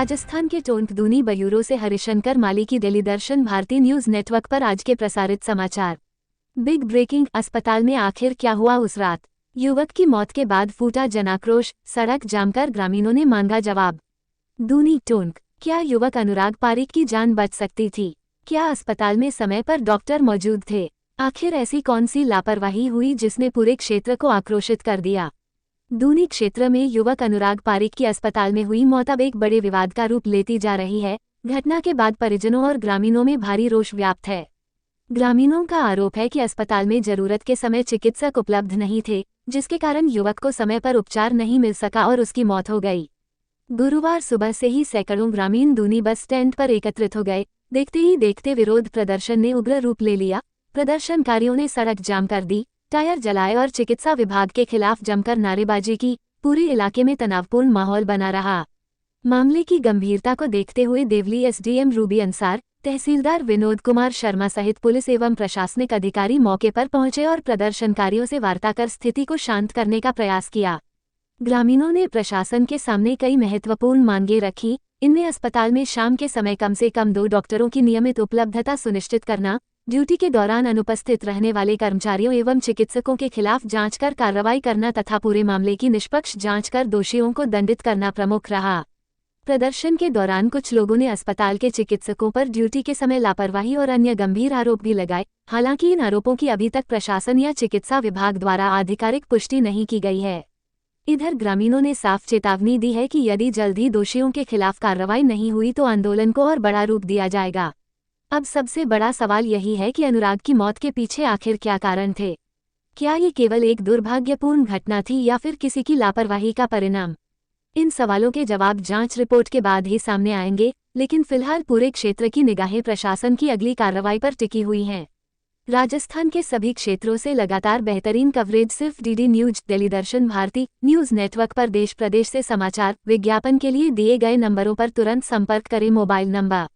राजस्थान के टोंक दूनी बयूरो से हरिशंकर माली की दिल्ली दर्शन भारती न्यूज नेटवर्क पर आज के प्रसारित समाचार। बिग ब्रेकिंग, अस्पताल में आखिर क्या हुआ उस रात। युवक की मौत के बाद फूटा जनाक्रोश, सड़क जाम कर ग्रामीणों ने मांगा जवाब। दूनी टोंक, क्या युवक अनुराग पारीक की जान बच सकती थी? क्या अस्पताल में समय पर डॉक्टर मौजूद थे? आखिर ऐसी कौन सी लापरवाही हुई जिसने पूरे क्षेत्र को आक्रोशित कर दिया? दूनी क्षेत्र में युवक अनुराग पारीक की अस्पताल में हुई मौत अब एक बड़े विवाद का रूप लेती जा रही है। घटना के बाद परिजनों और ग्रामीणों में भारी रोष व्याप्त है। ग्रामीणों का आरोप है कि अस्पताल में जरूरत के समय चिकित्सक उपलब्ध नहीं थे, जिसके कारण युवक को समय पर उपचार नहीं मिल सका और उसकी मौत हो गई। गुरुवार सुबह से ही सैकड़ों ग्रामीण दूनी बस स्टैंड पर एकत्रित हो गए। देखते ही देखते विरोध प्रदर्शन ने उग्र रूप ले लिया। प्रदर्शनकारियों ने सड़क जाम कर दी, टायर जलाए और चिकित्सा विभाग के खिलाफ जमकर नारेबाजी की। पूरे इलाके में तनावपूर्ण माहौल बना रहा। मामले की गंभीरता को देखते हुए देवली एसडीएम रूबी अंसार, तहसीलदार विनोद कुमार शर्मा सहित पुलिस एवं प्रशासनिक अधिकारी मौके पर पहुंचे और प्रदर्शनकारियों से वार्ता कर स्थिति को शांत करने का प्रयास किया। ग्रामीणों ने प्रशासन के सामने कई महत्वपूर्ण मांगें रखी। इनमें अस्पताल में शाम के समय कम से कम 2 डॉक्टरों की नियमित उपलब्धता सुनिश्चित करना, ड्यूटी के दौरान अनुपस्थित रहने वाले कर्मचारियों एवं चिकित्सकों के खिलाफ जांच कर कार्रवाई करना तथा पूरे मामले की निष्पक्ष जांच कर दोषियों को दंडित करना प्रमुख रहा। प्रदर्शन के दौरान कुछ लोगों ने अस्पताल के चिकित्सकों पर ड्यूटी के समय लापरवाही और अन्य गंभीर आरोप भी लगाए। हालांकि इन आरोपों की अभी तक प्रशासन या चिकित्सा विभाग द्वारा आधिकारिक पुष्टि नहीं की गई है। इधर ग्रामीणों ने साफ चेतावनी दी है कि यदि जल्द ही दोषियों के खिलाफ कार्रवाई नहीं हुई तो आंदोलन को और बड़ा रूप दिया जाएगा। अब सबसे बड़ा सवाल यही है कि अनुराग की मौत के पीछे आखिर क्या कारण थे? क्या ये केवल एक दुर्भाग्यपूर्ण घटना थी या फिर किसी की लापरवाही का परिणाम? इन सवालों के जवाब जांच रिपोर्ट के बाद ही सामने आएंगे, लेकिन फिलहाल पूरे क्षेत्र की निगाहें प्रशासन की अगली कार्रवाई पर टिकी हुई हैं। राजस्थान के सभी क्षेत्रों से लगातार बेहतरीन कवरेज सिर्फ डीडी न्यूज, दिल्ली दर्शन भारती न्यूज नेटवर्क पर देश प्रदेश से समाचार। विज्ञापन के लिए दिए गए नंबरों पर तुरंत संपर्क करें। Mobile number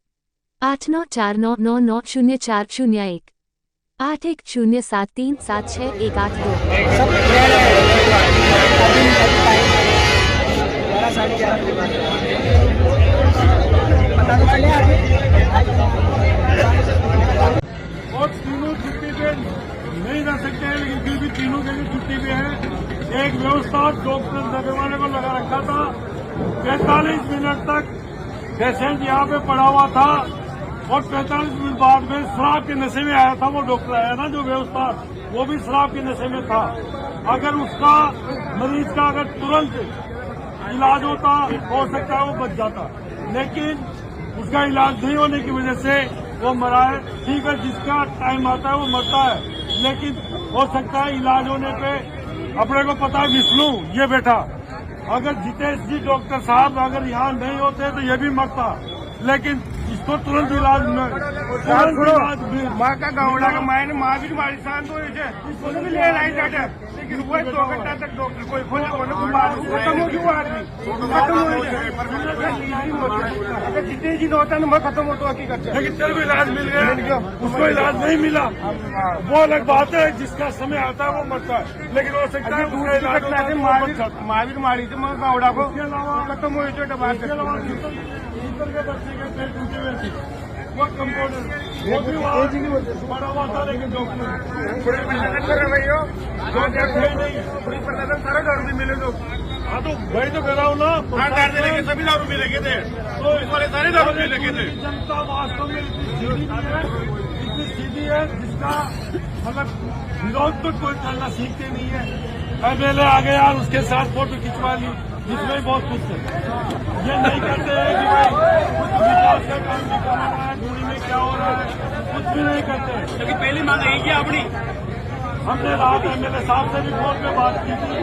8949990401, 8107371882। और तीनों छुट्टी पे नहीं रह सकते हैं, लेकिन फिर भी तीनों के लिए छुट्टी पे है। एक व्यवस्था डॉक्टर दरवाने को लगा रखा था। 45 मिनट तक पेशेंट यहाँ पे पड़ा हुआ था और 45 मिनट बाद में शराब के नशे में आया था। वो डॉक्टर आया ना, जो व्यवस्था, वो भी शराब के नशे में था। अगर उसका मरीज का अगर तुरंत इलाज होता, हो सकता है वो बच जाता, लेकिन उसका इलाज नहीं होने की वजह से वो मरा है। ठीक है, जिसका टाइम आता है वो मरता है, लेकिन हो सकता है इलाज होने पे अपने को पता है विष्णु ये बेटा, अगर जितेश जी डॉक्टर साहब अगर यहाँ नहीं होते तो ये भी मरता, लेकिन इसको तुरंत इलाज माँ का गावड़ा का माँ ने माँ भी मारी शांत हो इसको भी ले आई जाते, लेकिन वो 2 घंटा तक डॉक्टर कोई खोले खत्म हो गया आदमी, खत्म हो गया। अगर जितने जी होता ना मैं खत्म होता हकीकत, लेकिन चल भी इलाज मिल गया, उसको इलाज नहीं मिला, वो अलग बात है। जिसका समय आता है वो मरता है, लेकिन हो सकता है दूसरी घटना से महावीर मारी थी मैं गावड़ा को खत्म हो गया। वो कंपाउंडर वो भी बड़ा हुआ था, लेकिन डॉक्टर सारा दारू भी मिले लोग। हाँ तो वही तो कह रहा हूँ ना, लेके सभी दारू भी लेके थे, तो इस वाले सारे दारू भी लेके थे। जनता वास्तव में इतनी सीधी है जिसका मतलब विरोध तो कोई करना सीखते नहीं है। पहले आ गया और उसके साथ फोटो खिंचवा ली, जिसमें बहुत कुछ है। ये नहीं करते हैं कि भाई कुछ विकास का काम भी करना है, दूरी में क्या हो रहा है, कुछ भी नहीं करते। क्योंकि पहली मांग यही की अपनी, हमने रात एमएलए साहब से भी फोन पे बात की थी।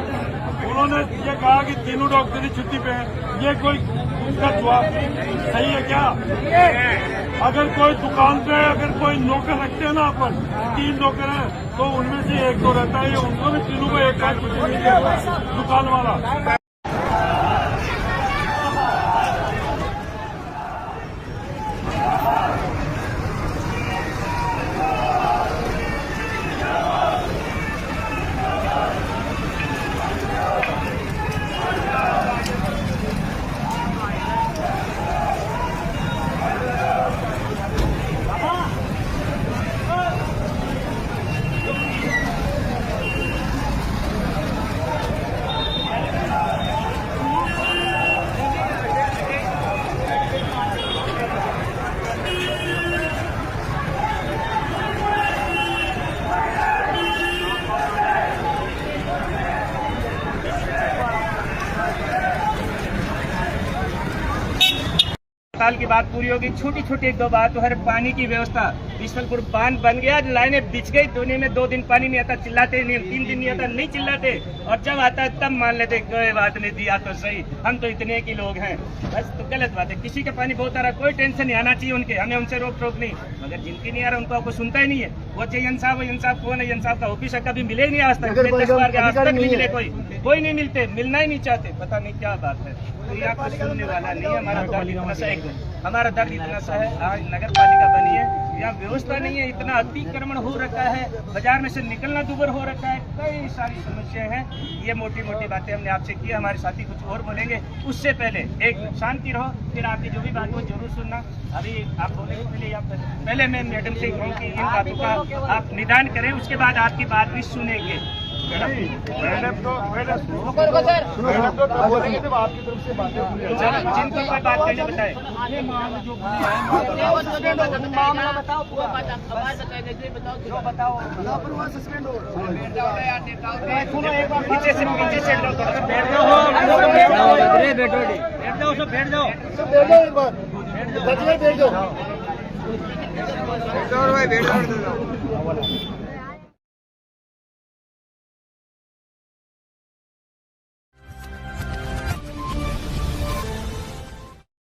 उन्होंने ये कहा कि तीनों डॉक्टर ही छुट्टी पे हैं। ये कोई उनका जवाब सही है क्या? अगर कोई दुकान पे अगर कोई नौकर रखते हैं ना, अपन 3 नौकर हैं, तो उनमें से 1-2 रहता है, उनको भी तीनों को एक साथ छुट्टी नहीं दिया दुकान वाला। अस्पताल की बात पूरी होगी, छोटी छोटी एक दो बात है। पानी की व्यवस्था, ईश्वरपुर बांध बन गया, लाइनें बिछ गई, दोनों में 2 दिन पानी नहीं आता, चिल्लाते नहीं, 3 दिन नहीं आता, नहीं चिल्लाते, और जब आता है तब मान लेते कोई बात नहीं, दिया तो सही, हम तो इतने की लोग हैं। बस तो गलत बात है। किसी का पानी बहुत आ रहा, कोई टेंशन नहीं आना चाहिए उनके, हमें उनसे रोक टोक नहीं, मगर जिनकी नहीं आ रहा उनको आपको सुनता ही नहीं है। वो चाहिए इंसाफ, वो इंसाफ कौन है? इंसाफ का ऑफिस कभी मिले ही नहीं आज तक, 10 बार के आज तक नहीं मिले, कोई नहीं मिलते, मिलना ही नहीं चाहते, पता नहीं क्या बात है। तो यहाँ कुछ सुनने वाला नहीं है। हमारा दर्द इतना सा हमारा दर्द इतना सा है, आज नगर पालिका बनी है, यहाँ व्यवस्था नहीं है, इतना अतिक्रमण हो रखा है, बाजार में से निकलना दूभर हो रखा है, कई सारी समस्याएं हैं। ये मोटी मोटी बातें हमने आपसे की, हमारे साथी कुछ और बोलेंगे, उससे पहले एक शांति रहो, फिर आपकी जो भी बात हो जरूर सुनना। अभी आप बोले पहले मैं मैडम से कहूँ कि इन बातों का आप निदान करें, उसके बाद आपकी बात भी सुनेंगे। मैडम तो बोलेंगे जब आपकी तरफ से बातें जिनको कोई बात कहने बताए। पीछे से बैठ जाओ।